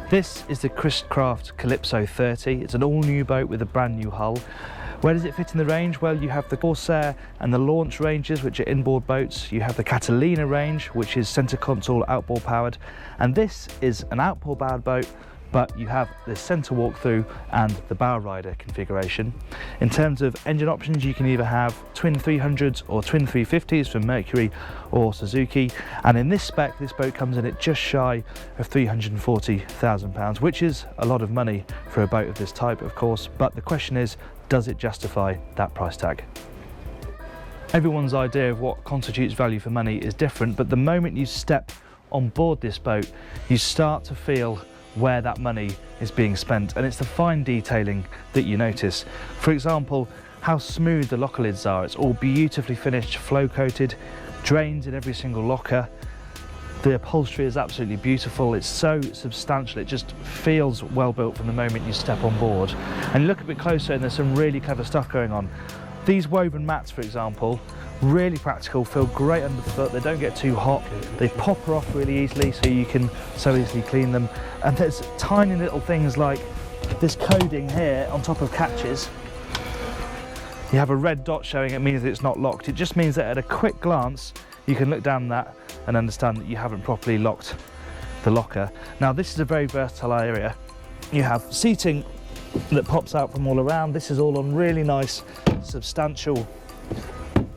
This is the Chris-Craft Calypso 30. It's an all-new boat with a brand new hull. Where does it fit in the range? Well, you have the Corsair and the Launch ranges, which are inboard boats. You have the Catalina range, which is centre console outboard powered. And this is an outboard powered boat, but you have the centre walk-through and the bow rider configuration. In terms of engine options, you can either have twin 300s or twin 350s from Mercury or Suzuki. And in this spec, this boat comes in at just shy of £340,000, which is a lot of money for a boat of this type, of course. But the question is, does it justify that price tag? Everyone's idea of what constitutes value for money is different, but the moment you step on board this boat, you start to feel where that money is being spent, and it's the fine detailing that you notice. For example, how smooth the locker lids are. It's all beautifully finished, flow coated, drains in every single locker. The upholstery is absolutely beautiful. It's so substantial, it just feels well built from the moment you step on board. And you look a bit closer and there's some really clever stuff going on. These woven mats, for example, really practical, feel great underfoot, they don't get too hot, they pop off really easily, so you can so easily clean them. And there's tiny little things like this coding here on top of catches. You have a red dot showing, it means that it's not locked. It just means that at a quick glance you can look down that and understand that you haven't properly locked the locker. Now this is a very versatile area. You have seating that pops out from all around. This is all on really nice substantial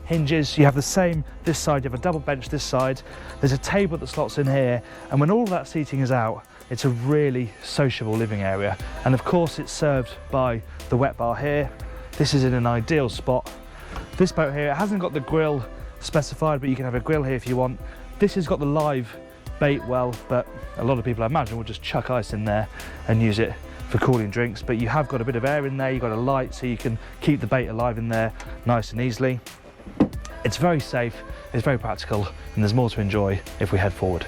hinges. You have the same this side, you have a double bench this side, there's a table that slots in here, and when all of that seating is out, it's a really sociable living area. And of course it's served by the wet bar here. This is in an ideal spot. This boat here, it hasn't got the grill specified, but you can have a grill here if you want. This has got the live bait well, but a lot of people I imagine will just chuck ice in there and use it for cooling drinks. But you have got a bit of air in there, you've got a light so you can keep the bait alive in there nice and easily. It's very safe, it's very practical, and there's more to enjoy if we head forward.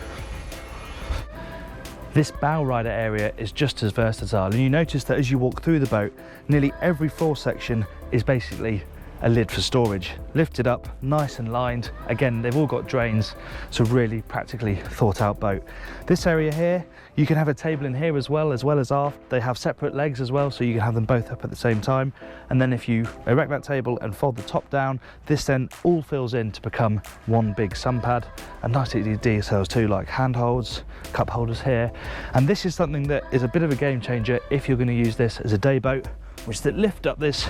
This bow rider area is just as versatile, and you notice that as you walk through the boat, nearly every floor section is basically a lid for storage. Lifted up, nice and lined. Again, they've all got drains, so really practically thought out boat. This area here, you can have a table in here as well as aft. They have separate legs as well, so you can have them both up at the same time. And then if you erect that table and fold the top down, this then all fills in to become one big sun pad. And nice little details too, like handholds, cup holders here. And this is something that is a bit of a game changer if you're going to use this as a day boat, which is that lift up this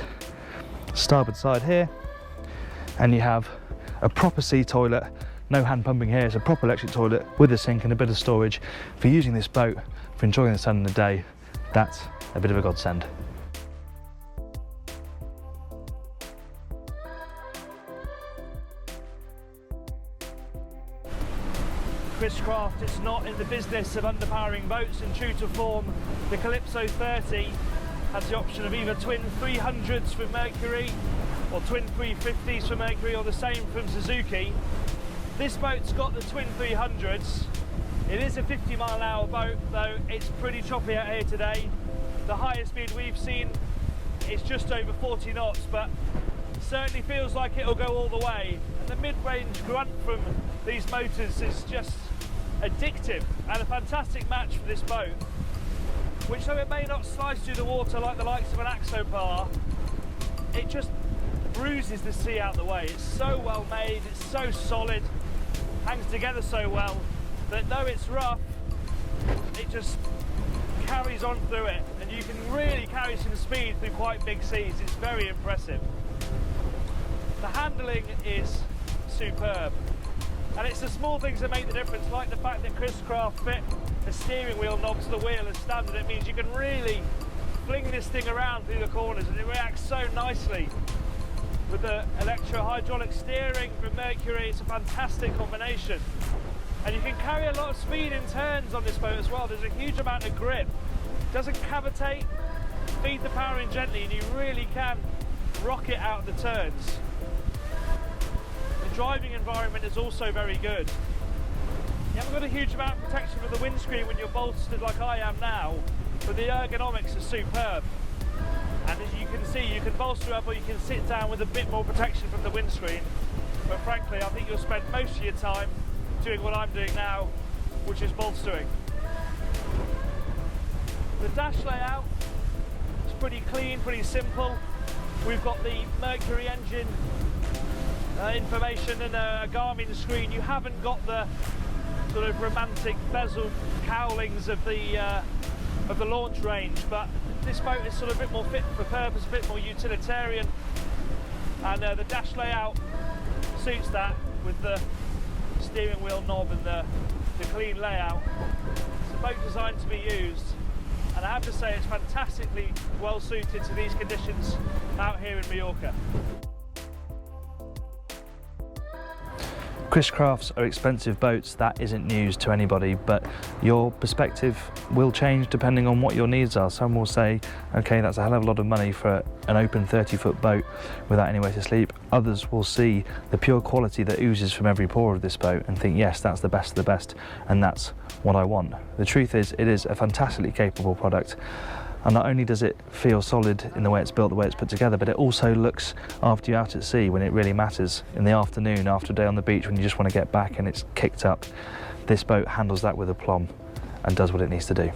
starboard side here, and you have a proper sea toilet. No hand pumping here, it's a proper electric toilet with a sink and a bit of storage. For using this boat, for enjoying the sun in the day, that's a bit of a godsend. Chris-Craft is not in the business of underpowering boats, and true to form, the Calypso 30 has the option of either twin 300s from Mercury or twin 350s from Mercury, or the same from Suzuki. This boat's got the twin 300s. It is a 50-mile-an-hour boat, though it's pretty choppy out here today. The highest speed we've seen is just over 40 knots, but certainly feels like it'll go all the way. And the mid-range grunt from these motors is just addictive, and a fantastic match for this boat, which, though it may not slice through the water like the likes of an Axopar, it just bruises the sea out the way. It's so well made, it's so solid, hangs together so well, that though it's rough, it just carries on through it, and you can really carry some speed through quite big seas. It's very impressive. The handling is superb, and it's the small things that make the difference, like the fact that Chris-Craft fit a steering wheel knob to the wheel as standard. It means you can really fling this thing around through the corners, and it reacts so nicely with the electro-hydraulic steering from Mercury. It's a fantastic combination, and you can carry a lot of speed in turns on this boat as well. There's a huge amount of grip, it doesn't cavitate, feed the power in gently, and you really can rock it out of the turns. The driving environment is also very good. You haven't got a huge amount of protection for the windscreen when you're bolstered like I am now, but the ergonomics are superb. And as you can see, you can bolster up or you can sit down with a bit more protection from the windscreen. But frankly, I think you'll spend most of your time doing what I'm doing now, which is bolstering. The dash layout is pretty clean, pretty simple. We've got the Mercury engine information and a Garmin screen. You haven't got the sort of romantic bezel cowlings of the launch range, but this boat is sort of a bit more fit for purpose, a bit more utilitarian, and the dash layout suits that with the steering wheel knob and the clean layout. It's a boat designed to be used, and I have to say it's fantastically well suited to these conditions out here in Mallorca. Chris-Crafts are expensive boats, that isn't news to anybody, but your perspective will change depending on what your needs are. Some will say, okay, that's a hell of a lot of money for an open 30-foot boat without anywhere to sleep. Others will see the pure quality that oozes from every pore of this boat and think, yes, that's the best of the best, and that's what I want. The truth is, it is a fantastically capable product. And not only does it feel solid in the way it's built, the way it's put together, but it also looks after you're out at sea when it really matters. In the afternoon, after a day on the beach, when you just want to get back and it's kicked up, this boat handles that with aplomb and does what it needs to do.